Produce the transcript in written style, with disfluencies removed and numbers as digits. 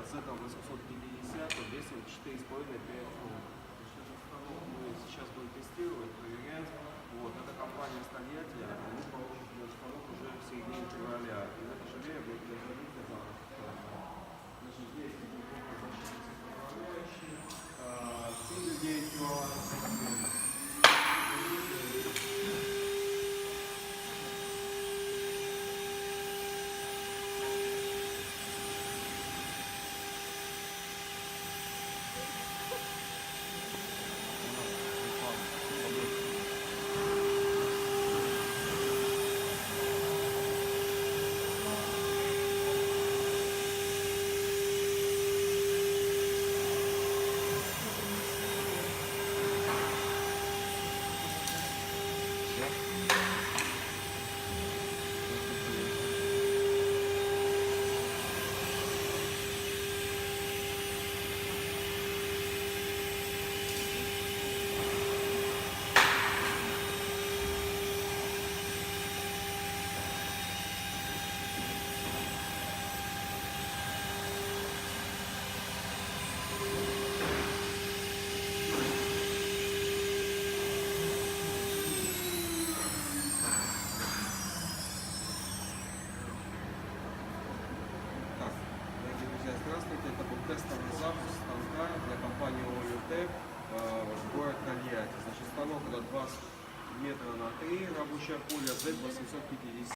Z850 весом 4,5-5 тонн. Мы сейчас будем тестировать, проверять. Вот, это компания Стольятти, мы получим станок уже в середине февраля. И на тяжелее будет производиться запуск. Значит, здесь составляющие, 39 киловатт. Здравствуйте, это был тестовый запуск станка для компании ОЮТ город Тольятти. Значит, станок это 20 метров на 3 рабочее поле Z850.